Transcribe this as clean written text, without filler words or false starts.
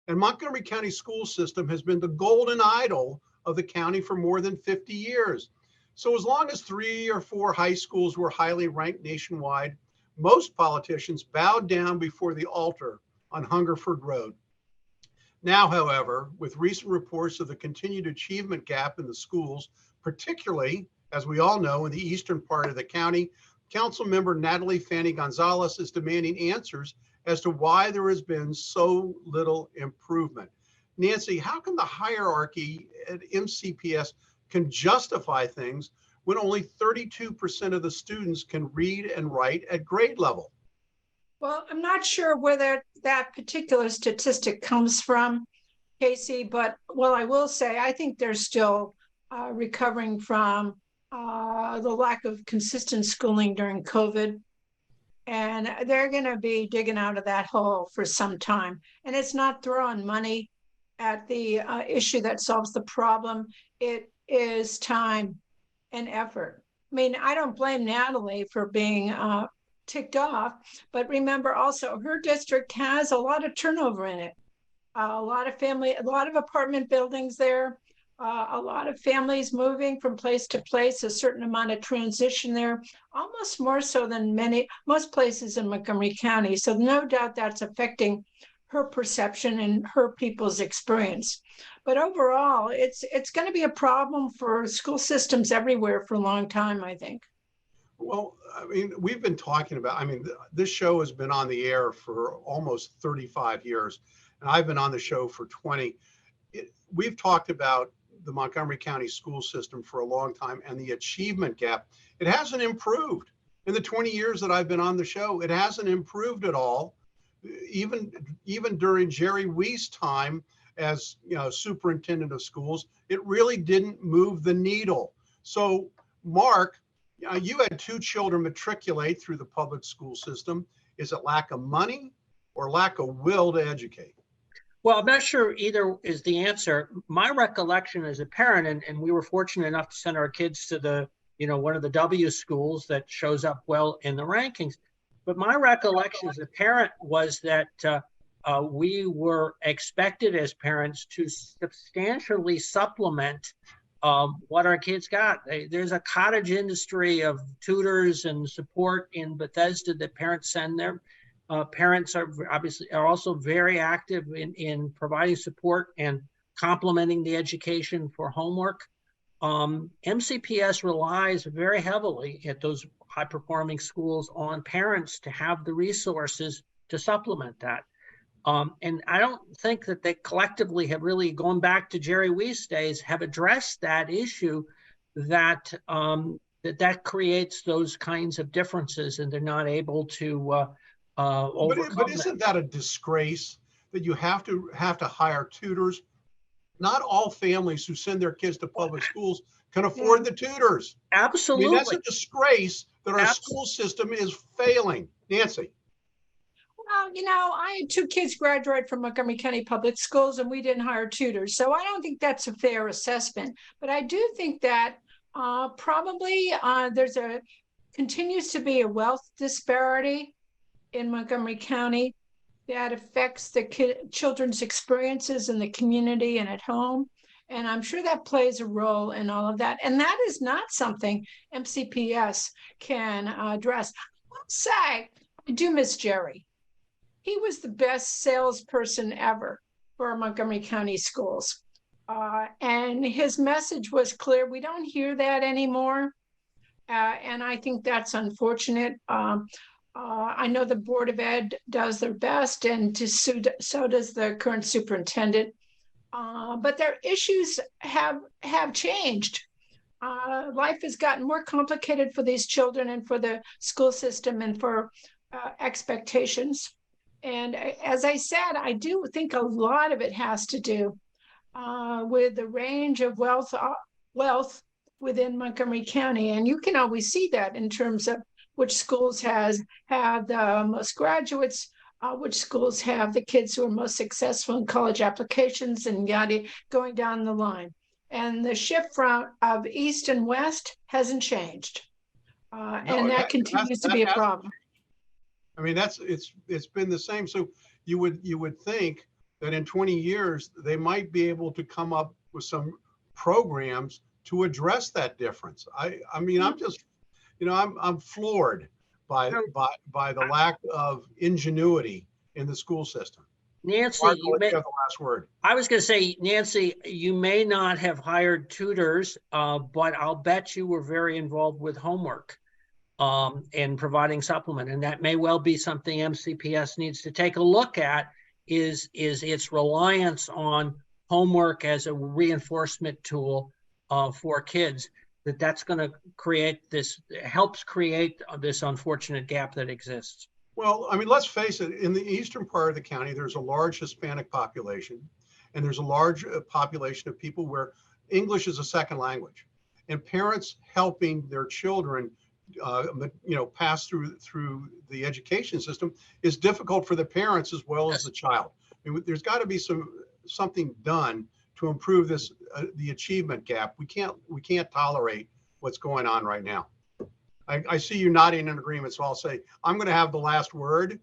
And Montgomery County school system has been the golden idol of the county for more than 50 years. So as long as 3 or 4 high schools were highly ranked nationwide, most politicians bowed down before the altar on Hungerford Road. Now, however, with recent reports of the continued achievement gap in the schools, particularly, as we all know, in the eastern part of the county, Councilmember Natalie Fanny Gonzalez is demanding answers as to why there has been so little improvement. Nancy, how can the hierarchy at MCPS can justify things when only 32% of the students can read and write at grade level? Well, I'm not sure where that particular statistic comes from, Casey, but well, I will say I think they're still recovering from the lack of consistent schooling during COVID. And they're going to be digging out of that hole for some time. And it's not throwing money at the issue that solves the problem. It is time and effort. I mean, I don't blame Natalie for being ticked off, but remember also her district has a lot of turnover in it. A lot of apartment buildings there, a lot of families moving from place to place, a certain amount of transition there, almost more so than most places in Montgomery County. So no doubt that's affecting her perception and her people's experience. But overall, it's going to be a problem for school systems everywhere for a long time, I think. Well, I mean, we've been talking about, this show has been on the air for almost 35 years, and I've been on the show for 20. We've talked about the Montgomery County school system for a long time and the achievement gap. It hasn't improved. In the 20 years that I've been on the show, it hasn't improved at all. Even during Jerry Wee's time as superintendent of schools, it really didn't move the needle. So, Mark, you had 2 children matriculate through the public school system. Is it lack of money or lack of will to educate? Well, I'm not sure either is the answer. My recollection as a parent, and we were fortunate enough to send our kids to the, one of the W schools that shows up well in the rankings. But my recollection as a parent was that we were expected as parents to substantially supplement what our kids got. There's a cottage industry of tutors and support in Bethesda that parents send their parents are also very active in providing support and complementing the education for homework. MCPS relies very heavily at those high-performing schools on parents to have the resources to supplement that. And I don't think that they collectively have really, going back to Jerry Wee's days, have addressed that issue that creates those kinds of differences, and they're not able to overcome but isn't that a disgrace that you have to hire tutors? Not all families who send their kids to public schools can afford the tutors. Absolutely. That's a disgrace that our school system is failing. Nancy. Well, I had 2 kids graduate from Montgomery County Public Schools, and we didn't hire tutors. So I don't think that's a fair assessment. But I do think that probably continues to be a wealth disparity in Montgomery County that affects the children's experiences in the community and at home. And I'm sure that plays a role in all of that. And that is not something MCPS can address. I'll say, I do miss Jerry. He was the best salesperson ever for Montgomery County schools. And his message was clear. We don't hear that anymore. And I think that's unfortunate. I know the Board of Ed does their best, and so does the current superintendent. But their issues have changed. Life has gotten more complicated for these children and for the school system and for expectations. And as I said, I do think a lot of it has to do with the range of wealth within Montgomery County. And you can always see that in terms of which schools have the most graduates, which schools have the kids who are most successful in college applications, and going down the line. And the shift of East and West hasn't changed. And that continues to be a problem. I mean, it's been the same. So you would think that in 20 years, they might be able to come up with some programs to address that difference. I mean, I'm just, I'm floored by the lack of ingenuity in the school system. Nancy, Mark, you have the last word. I was going to say, Nancy, you may not have hired tutors, but I'll bet you were very involved with homework and providing supplement. And that may well be something MCPS needs to take a look at, is its reliance on homework as a reinforcement tool for kids, that's going to helps create this unfortunate gap that exists. Well, I mean, let's face it, in the eastern part of the county, there's a large Hispanic population, and there's a large population of people where English is a second language. And parents helping their children pass through the education system is difficult for the parents as well as the child. I mean, there's got to be something done to improve this the achievement gap. We can't tolerate what's going on right now. I see you nodding in agreement, so I'll say I'm going to have the last word.